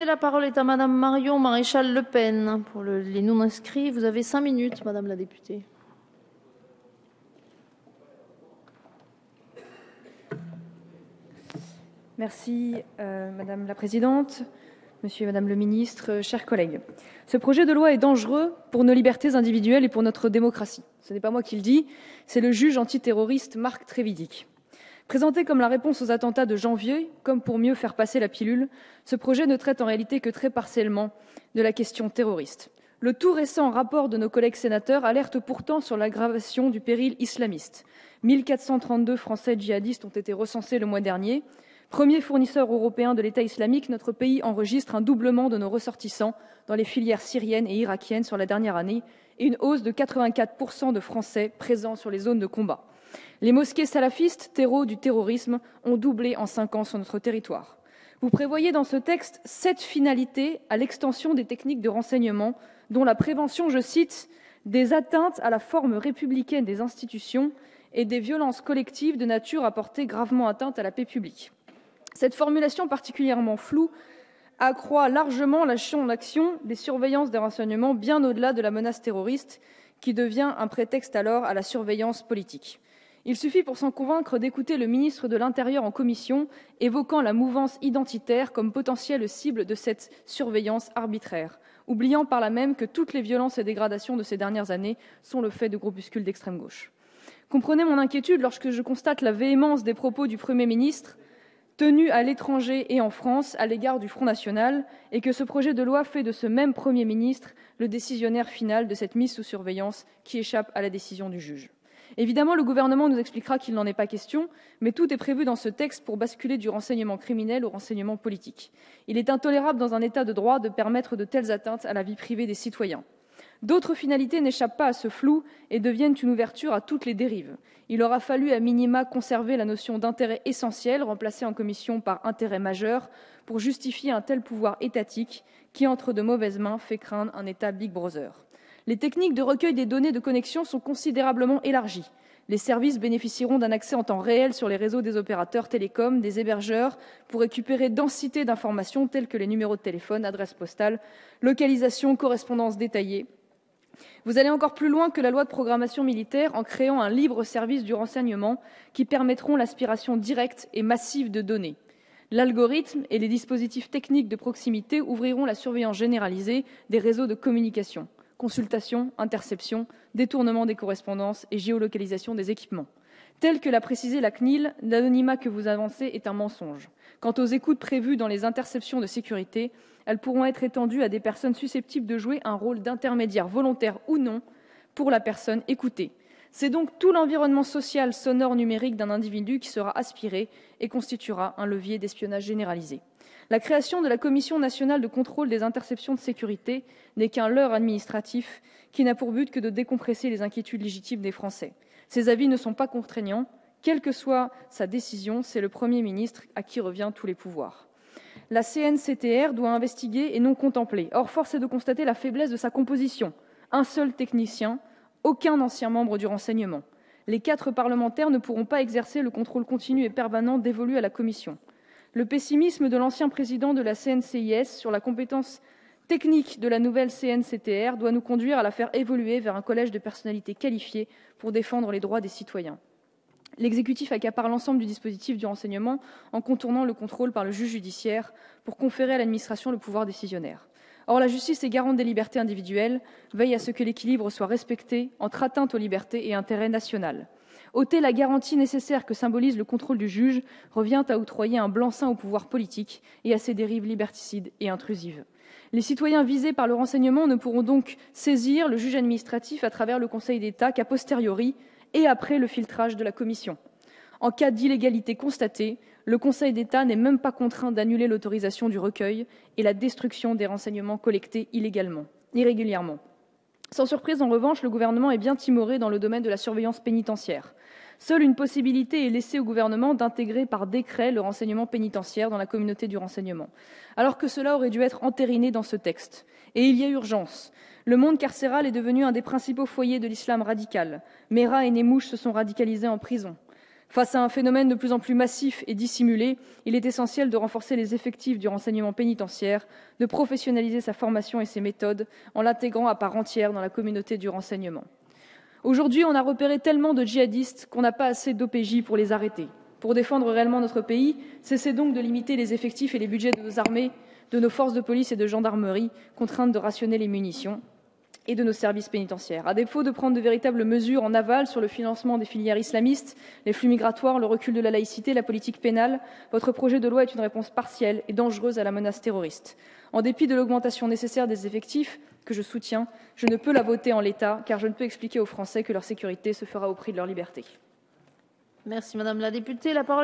La parole est à Madame Marion Maréchal Le Pen. Pour les non-inscrits, vous avez 5 minutes, Madame la députée. Merci, Madame la Présidente, Monsieur et Madame le Ministre, chers collègues. Ce projet de loi est dangereux pour nos libertés individuelles et pour notre démocratie. Ce n'est pas moi qui le dis, c'est le juge antiterroriste Marc Trévidic. Présenté comme la réponse aux attentats de janvier, comme pour mieux faire passer la pilule, ce projet ne traite en réalité que très partiellement de la question terroriste. Le tout récent rapport de nos collègues sénateurs alerte pourtant sur l'aggravation du péril islamiste. 1432 Français djihadistes ont été recensés le mois dernier. Premier fournisseur européen de l'État islamique, notre pays enregistre un doublement de nos ressortissants dans les filières syriennes et irakiennes sur la dernière année et une hausse de 84% de Français présents sur les zones de combat. Les mosquées salafistes, terreau du terrorisme, ont doublé en 5 ans sur notre territoire. Vous prévoyez dans ce texte 7 finalités à l'extension des techniques de renseignement, dont la prévention, je cite, « des atteintes à la forme républicaine des institutions et des violences collectives de nature à porter gravement atteinte à la paix publique ». Cette formulation particulièrement floue accroît largement le champ d'action des surveillances des renseignements bien au-delà de la menace terroriste, qui devient un prétexte alors à la surveillance politique. Il suffit pour s'en convaincre d'écouter le ministre de l'Intérieur en commission, évoquant la mouvance identitaire comme potentielle cible de cette surveillance arbitraire, oubliant par là même que toutes les violences et dégradations de ces dernières années sont le fait de groupuscules d'extrême gauche. Comprenez mon inquiétude lorsque je constate la véhémence des propos du Premier ministre tenus à l'étranger et en France à l'égard du Front national, et que ce projet de loi fait de ce même Premier ministre le décisionnaire final de cette mise sous surveillance qui échappe à la décision du juge. Évidemment, le gouvernement nous expliquera qu'il n'en est pas question, mais tout est prévu dans ce texte pour basculer du renseignement criminel au renseignement politique. Il est intolérable dans un État de droit de permettre de telles atteintes à la vie privée des citoyens. D'autres finalités n'échappent pas à ce flou et deviennent une ouverture à toutes les dérives. Il aura fallu à minima conserver la notion d'intérêt essentiel, remplacée en commission par intérêt majeur, pour justifier un tel pouvoir étatique qui, entre de mauvaises mains, fait craindre un État Big Brother. Les techniques de recueil des données de connexion sont considérablement élargies. Les services bénéficieront d'un accès en temps réel sur les réseaux des opérateurs télécoms, des hébergeurs, pour récupérer densité d'informations telles que les numéros de téléphone, adresses postales, localisation, correspondance détaillée. Vous allez encore plus loin que la loi de programmation militaire en créant un libre service du renseignement qui permettront l'aspiration directe et massive de données. L'algorithme et les dispositifs techniques de proximité ouvriront la surveillance généralisée des réseaux de communication. Consultation, interception, détournement des correspondances et géolocalisation des équipements. Tel que l'a précisé la CNIL, l'anonymat que vous avancez est un mensonge. Quant aux écoutes prévues dans les interceptions de sécurité, elles pourront être étendues à des personnes susceptibles de jouer un rôle d'intermédiaire volontaire ou non pour la personne écoutée. C'est donc tout l'environnement social sonore numérique d'un individu qui sera aspiré et constituera un levier d'espionnage généralisé. La création de la Commission nationale de contrôle des interceptions de sécurité n'est qu'un leurre administratif qui n'a pour but que de décompresser les inquiétudes légitimes des Français. Ces avis ne sont pas contraignants. Quelle que soit sa décision, c'est le Premier ministre à qui revient tous les pouvoirs. La CNCTR doit investiguer et non contempler. Or, force est de constater la faiblesse de sa composition. Un seul technicien, aucun ancien membre du renseignement. Les 4 parlementaires ne pourront pas exercer le contrôle continu et permanent dévolu à la Commission. Le pessimisme de l'ancien président de la CNCIS sur la compétence technique de la nouvelle CNCTR doit nous conduire à la faire évoluer vers un collège de personnalités qualifiées pour défendre les droits des citoyens. L'exécutif accapare l'ensemble du dispositif du renseignement en contournant le contrôle par le juge judiciaire pour conférer à l'administration le pouvoir décisionnaire. Or, la justice est garante des libertés individuelles, veille à ce que l'équilibre soit respecté entre atteinte aux libertés et intérêt national. Ôter la garantie nécessaire que symbolise le contrôle du juge revient à octroyer un blanc-seing au pouvoir politique et à ses dérives liberticides et intrusives. Les citoyens visés par le renseignement ne pourront donc saisir le juge administratif à travers le Conseil d'État qu'a posteriori et après le filtrage de la Commission. En cas d'illégalité constatée, le Conseil d'État n'est même pas contraint d'annuler l'autorisation du recueil et la destruction des renseignements collectés irrégulièrement. Sans surprise, en revanche, le gouvernement est bien timoré dans le domaine de la surveillance pénitentiaire. Seule une possibilité est laissée au gouvernement d'intégrer par décret le renseignement pénitentiaire dans la communauté du renseignement, alors que cela aurait dû être entériné dans ce texte. Et il y a urgence. Le monde carcéral est devenu un des principaux foyers de l'islam radical. Mera et Nemouche se sont radicalisés en prison. Face à un phénomène de plus en plus massif et dissimulé, il est essentiel de renforcer les effectifs du renseignement pénitentiaire, de professionnaliser sa formation et ses méthodes en l'intégrant à part entière dans la communauté du renseignement. Aujourd'hui, on a repéré tellement de djihadistes qu'on n'a pas assez d'OPJ pour les arrêter. Pour défendre réellement notre pays, cessez donc de limiter les effectifs et les budgets de nos armées, de nos forces de police et de gendarmerie, contraintes de rationner les munitions, et de nos services pénitentiaires. À défaut de prendre de véritables mesures en aval sur le financement des filières islamistes, les flux migratoires, le recul de la laïcité, la politique pénale, votre projet de loi est une réponse partielle et dangereuse à la menace terroriste. En dépit de l'augmentation nécessaire des effectifs, que je soutiens, je ne peux la voter en l'état, car je ne peux expliquer aux Français que leur sécurité se fera au prix de leur liberté. Merci Madame la députée. La parole